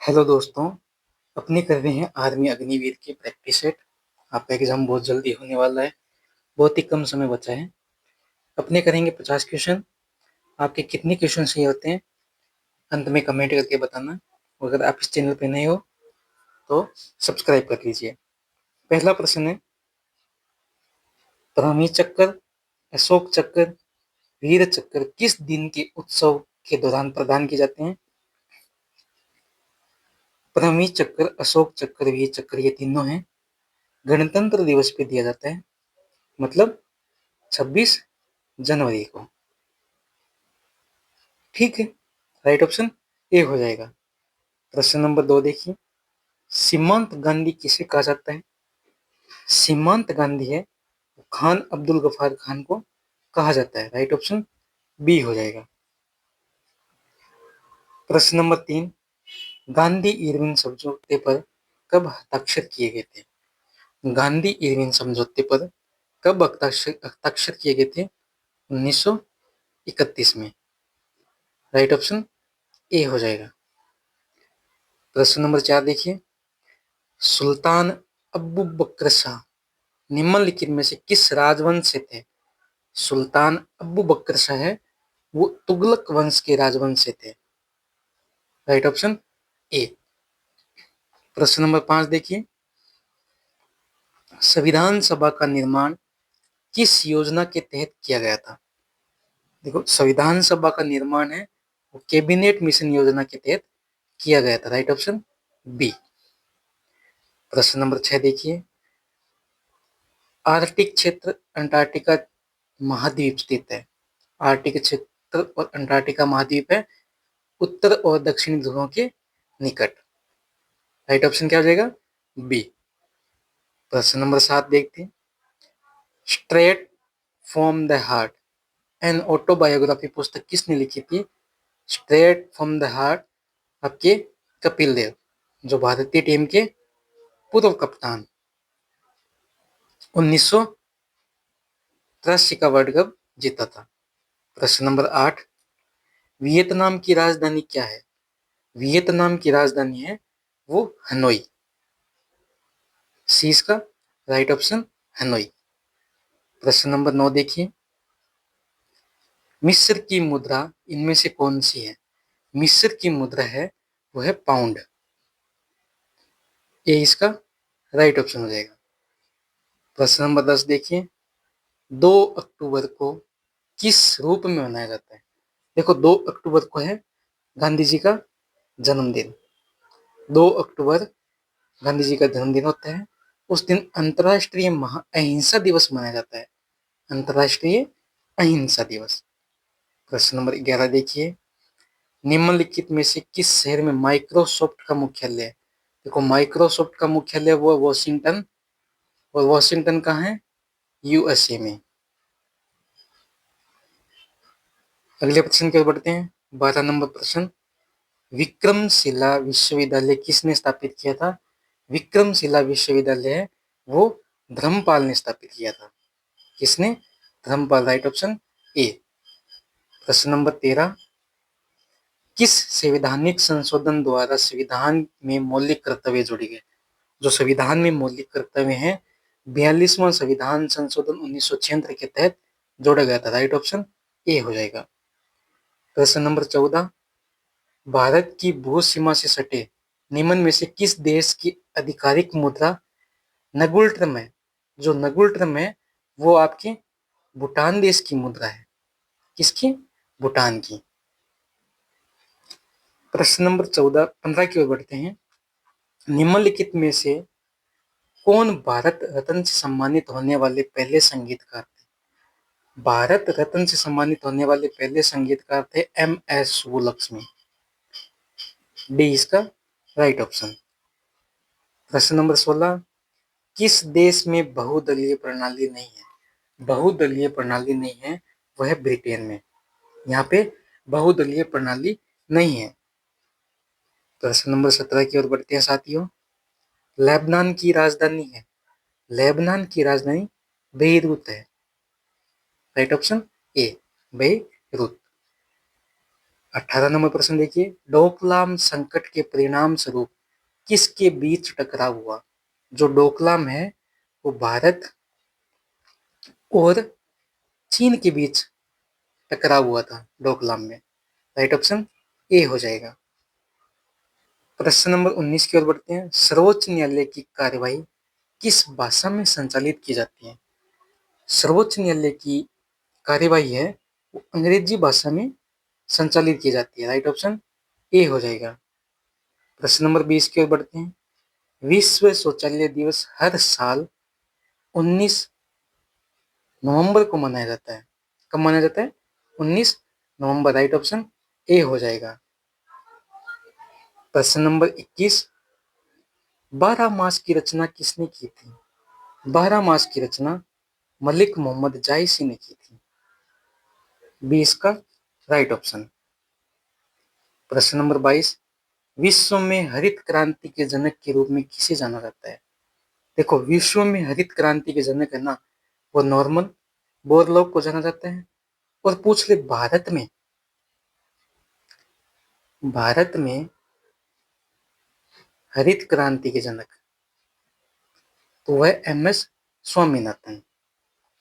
Hello दोस्तों, अपने कर रहे हैं आर्मी अग्निवीर की प्रैक्टिस सेट। आपका एग्जाम बहुत जल्दी होने वाला है, बहुत ही कम समय बचा है। अपने करेंगे 50 क्वेश्चन। आपके कितने क्वेश्चन सही होते हैं अंत में कमेंट करके बताना। अगर आप इस चैनल पे नए हो तो सब्सक्राइब कर लीजिए। पहला प्रश्न है, ब्राह्मी चक्र, अशोक चक्र, वीर चक्र किस दिन के उत्सव के दौरान प्रदान किए जाते हैं? ब्राह्मी चक्र, अशोक चक्र, वीर चक्र ये तीनों हैं गणतंत्र दिवस पे दिया जाता है, मतलब 26 जनवरी को। ठीक है, राइट ऑप्शन ए हो जाएगा। प्रश्न नंबर 2 देखिए, सीमांत गांधी किसे कहा जाता है? सीमांत गांधी है खान अब्दुल गफार खान को कहा जाता है। राइट ऑप्शन बी हो जाएगा। प्रश्न नंबर 3, गांधी इरविन समझौते पर कब हस्ताक्षर किए गए थे? गांधी इरविन समझौते पर कब हस्ताक्षर किए गए थे? 1931 में। राइट ऑप्शन ए हो जाएगा। प्रश्न नंबर 4 देखिए, सुल्तान अबू बकर शाह निम्नलिखित में से किस राजवंश से थे? सुल्तान अबू बकर शाह है वो तुगलक वंश के राजवंश से थे। Right option A. प्रश्न नंबर 5 देखिए, संविधान सभा का निर्माण किस योजना के तहत किया गया था? देखो, संविधान सभा का निर्माण है वो कैबिनेट मिशन योजना के तहत किया गया था। Right option B. प्रश्न नंबर 6 देखिए, आर्कटिक क्षेत्र अंटार्कटिका महाद्वीप स्थित है। आर्कटिक क्षेत्र और अंटार्कटिका महाद्वीप है उत्तर और दक्षिणी ध्रुवों के निकट। राइट ऑप्शन क्या हो जाएगा? बी। प्रश्न नंबर 7 देखते हैं, straight from the heart an autobiography पुस्तक किसने लिखी थी? स्ट्रेट फ्रॉम द हार्ट आपके कपिल देव, जो भारतीय टीम के पूर्व कप्तान, 1983 का वर्ल्ड कप जीता था। प्रश्न नंबर 8, वियतनाम की राजधानी क्या है? वियतनाम की राजधानी है वो हनोई। सी इसका राइट ऑप्शन हनोई। प्रश्न नंबर 9 देखिए, मिस्र की मुद्रा इनमें से कौन सी है? मिस्र की मुद्रा है वो है पाउंड। ये इसका राइट ऑप्शन हो जाएगा। प्रश्न नंबर 10 देखिए, 2 अक्टूबर को किस रूप में मनाया जाता है? देखो, 2 अक्टूबर को है गांधी जी का जन्मदिन। 2 अक्टूबर गांधी जी का जन्मदिन होता है। उस दिन अंतर्राष्ट्रीय अहिंसा दिवस मनाया जाता है। अंतर्राष्ट्रीय अहिंसा दिवस। प्रश्न नंबर 11 देखिए, निम्नलिखित में से किस शहर में माइक्रोसॉफ्ट का मुख्यालय है? देखो, माइक्रोसॉफ्ट का मुख्यालय वो वॉशिंगटन, और वॉशिंगटन कहाँ है? यूएसए में। अगले प्रश्न की ओर बढ़ते हैं। 12 नंबर प्रश्न, विक्रमशिला विश्वविद्यालय किसने स्थापित किया था? विक्रमशिला विश्वविद्यालय है वो धर्मपाल ने स्थापित किया था। किसने? धर्मपाल। Right option A. प्रश्न नंबर 13, किस संवैधानिक संशोधन द्वारा संविधान में मौलिक कर्तव्य जोड़े गए? जो संविधान में मौलिक कर्तव्य है 42वां संविधान संशोधन 1976 के तहत जोड़ा गया था। राइट ऑप्शन ए हो जाएगा। प्रश्न नंबर 14, भारत की भू सीमा से सटे निम्न में से किस देश की आधिकारिक मुद्रा नगुल्ट्रम है? जो नगुल्ट्रम है वो आपके भूटान देश की मुद्रा है। किसकी? भूटान की। प्रश्न नंबर 15 की ओर बढ़ते हैं। निम्नलिखित में से कौन भारत रत्न से सम्मानित होने वाले पहले संगीतकार थे? भारत रत्न से सम्मानित होने वाले पहले संगीतकार थे एम एस सुब्बुलक्ष्मी। डी इसका राइट ऑप्शन। प्रश्न नंबर 16, किस देश में बहुदलीय प्रणाली नहीं है? बहुदलीय प्रणाली नहीं है वह है ब्रिटेन में। यहाँ पे बहुदलीय प्रणाली नहीं है। प्रश्न नंबर 17 की ओर बढ़ते हैं साथियों। लेबनान की राजधानी है, लेबनान की राजधानी बेरूत है। राइट ऑप्शन ए बेरूत। 18 नंबर प्रश्न देखिए, डोकलाम संकट के परिणाम स्वरूप किसके बीच टकराव हुआ? जो डोकलाम है वो भारत और चीन के बीच टकराव हुआ था डोकलाम में। राइट ऑप्शन ए हो जाएगा। प्रश्न नंबर 19 की ओर बढ़ते हैं। सर्वोच्च न्यायालय की कार्यवाही किस भाषा में संचालित की जाती है? सर्वोच्च न्यायालय की कार्यवाही है वो अंग्रेजी भाषा में संचालित की जाती है। राइट ऑप्शन ए हो जाएगा। प्रश्न नंबर 20 की ओर बढ़ते हैं। विश्व शौचालय दिवस हर साल 19 नवंबर को मनाया जाता है। कब मनाया जाता है? 19 नवंबर। राइट ऑप्शन ए हो जाएगा। प्रश्न नंबर 21, 12 मास की रचना किसने की थी? 12 मास की रचना मलिक मोहम्मद जायसी ने की थी। 20 का राइट ऑप्शन। प्रश्न नंबर 22, विश्व में हरित क्रांति के जनक के रूप में किसे जाना जाता है? देखो, विश्व में हरित क्रांति के जनक है ना, वो नॉर्मन बोरलॉग को जाना जाता है। और पूछ ले भारत में हरित क्रांति के जनक, तो वह एम एस स्वामीनाथन।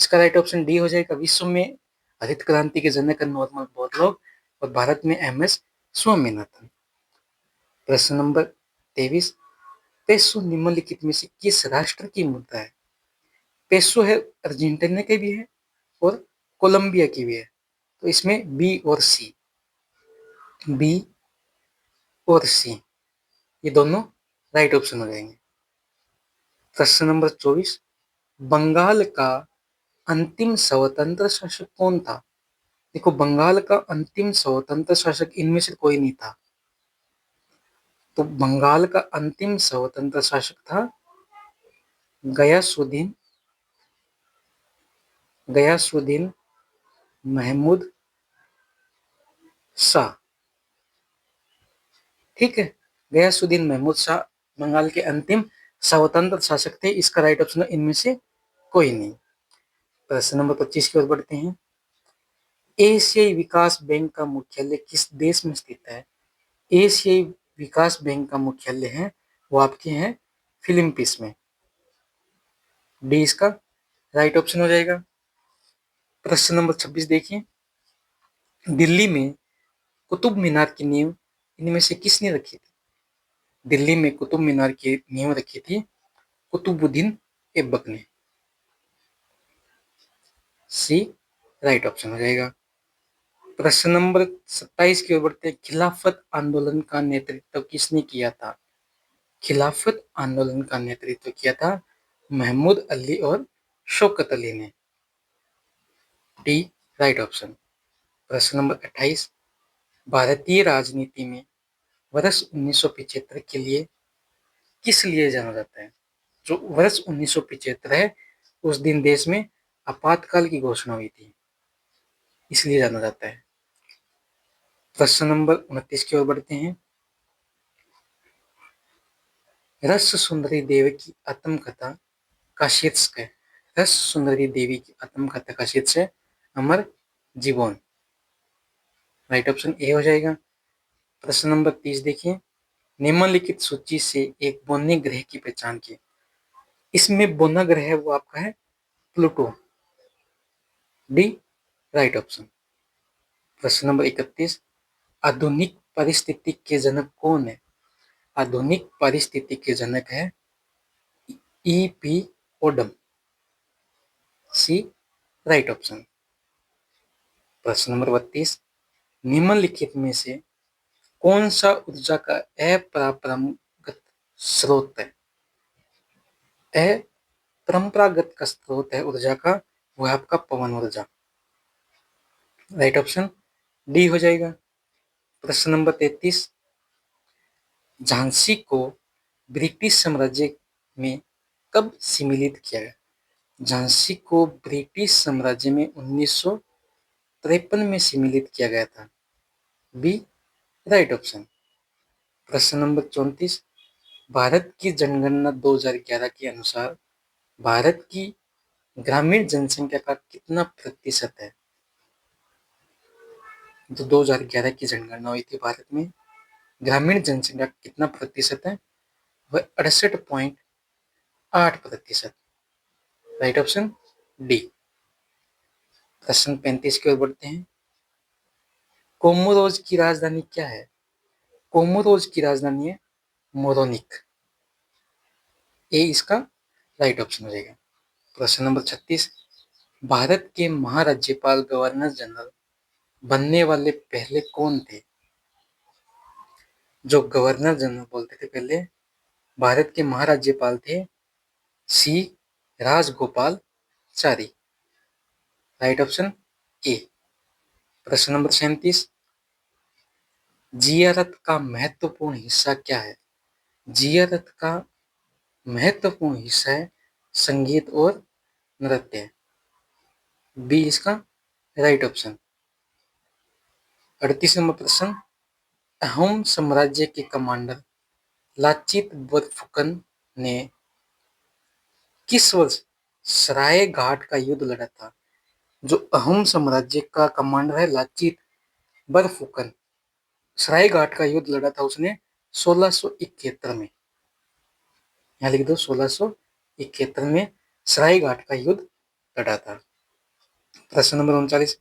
इसका राइट ऑप्शन डी हो जाएगा। विश्व में हरित क्रांति के जनक नॉर्मन बोरलॉग और भारत में एम एस स्वामीनाथन। प्रश्न नंबर 23, पेसो निम्नलिखित में से किस राष्ट्र की मुद्रा है? पेसो है अर्जेंटीना की भी है और कोलंबिया की भी है। तो इसमें बी और सी, बी और सी ये दोनों राइट ऑप्शन हो जाएंगे। प्रश्न नंबर 24, बंगाल का अंतिम स्वतंत्र शासक कौन था? देखो, बंगाल का अंतिम स्वतंत्र शासक इनमें से कोई नहीं था। तो बंगाल का अंतिम स्वतंत्र शासक था गयासुद्दीन महमूद शाह। ठीक है, गयासुद्दीन महमूद शाह बंगाल के अंतिम स्वतंत्र शासक थे। इसका राइट ऑप्शन इनमें से कोई नहीं। प्रश्न नंबर 25 की ओर बढ़ते हैं। एशियाई विकास बैंक का मुख्यालय किस देश में स्थित है? एशियाई विकास बैंक का मुख्यालय है वो आपके हैं फिलीपींस में। डी इसका राइट ऑप्शन हो जाएगा। प्रश्न नंबर 26 देखिए, दिल्ली में कुतुब मीनार की नींव इनमें से किसने रखी थी? दिल्ली में कुतुब मीनार की नींव रखी थी कुतुबुद्दीन ऐबक ने। सी राइट ऑप्शन हो जाएगा। प्रश्न नंबर 27 की ओर बढ़ते हैं। खिलाफत आंदोलन का नेतृत्व किसने किया था? खिलाफत आंदोलन का नेतृत्व किया था महमूद अली और शौकत अली ने। D right option. प्रश्न नंबर 28, भारतीय राजनीति में वर्ष 1975 के लिए किस लिए जाना जाता है? जो वर्ष 1975 है उस दिन देश में आपातकाल की घोषणा हुई थी, इसलिए जाना जाता है। प्रश्न नंबर 29 की ओर बढ़ते हैं। रस सुंदरी देवी की आत्मकथा का शीर्षक है। रस सुंदरी देवी की आत्मकथा का शीर्षक है अमर जीवन। राइट ऑप्शन ए हो जाएगा। प्रश्न नंबर 30 देखिए, निम्नलिखित सूची से एक बोने ग्रह की पहचान की। इसमें बोना ग्रह है वो आपका है प्लूटो। D right option. प्रश्न नंबर 31, आधुनिक परिस्थिति के जनक कौन है? आधुनिक परिस्थिति के जनक है ई पी ओडम। सी राइट ऑप्शन। प्रश्न नंबर 32, निम्नलिखित में से कौन सा ऊर्जा का अपरंपरागत स्रोत है? अपरंपरागत का स्रोत है ऊर्जा का वो है आपका पवन ऊर्जा। राइट ऑप्शन डी हो जाएगा। प्रश्न नंबर 33, झांसी को ब्रिटिश साम्राज्य में कब सम्मिलित किया गया? झांसी को ब्रिटिश साम्राज्य में 1953 में सम्मिलित किया गया था। B right option. प्रश्न नंबर 34, भारत की जनगणना 2011 के अनुसार भारत की ग्रामीण जनसंख्या का कितना प्रतिशत है? जो 2011 की जनगणना हुई थी भारत में, ग्रामीण जनसंख्या कितना प्रतिशत है? वह 68.8%। Right option D. प्रश्न 35 की ओर बढ़ते हैं। कोमोरोज की राजधानी क्या है? कोमोरोज की राजधानी है मोरोनिक। ए इसका राइट ऑप्शन हो जाएगा। प्रश्न नंबर 36, भारत के महाराज्यपाल गवर्नर जनरल बनने वाले पहले कौन थे? जो गवर्नर जनरल बोलते थे पहले, भारत के महाराज्यपाल थे C Rajagopalachari. Right option A. प्रश्न नंबर 37, जियारत का महत्वपूर्ण हिस्सा क्या है? जियारत का महत्वपूर्ण हिस्सा है संगीत और नृत्य। बी इसका राइट ऑप्शन। 38 नंबर प्रश्न, अहोम साम्राज्य के कमांडर लाचित बोरफुकन ने किस वर्ष सराय घाट का युद्ध लड़ा था? जो अहोम साम्राज्य का कमांडर है लाचित बोरफुकन, सराय घाट का युद्ध लड़ा था उसने 1671 में। यहाँ लिख दो 1671 में सराय घाट का युद्ध लड़ा था। प्रश्न नंबर 39,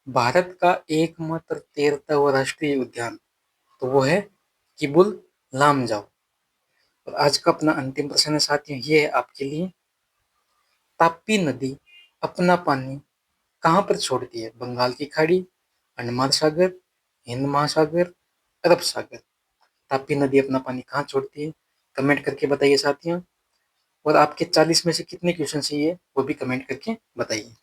भारत का एकमात्र तैरता राष्ट्रीय उद्यान तो वो है किबुल लामजाओ। और आज का अपना अंतिम प्रश्न है साथियों, ये है आपके लिए, ताप्ती नदी अपना पानी कहाँ पर छोड़ती है? बंगाल की खाड़ी, अंडमान सागर, हिंद महासागर, अरब सागर। ताप्ती नदी अपना पानी कहाँ छोड़ती है? कमेंट करके बताइए साथियों। और आपके 40 में से कितने क्वेश्चन चाहिए वो भी कमेंट करके बताइए।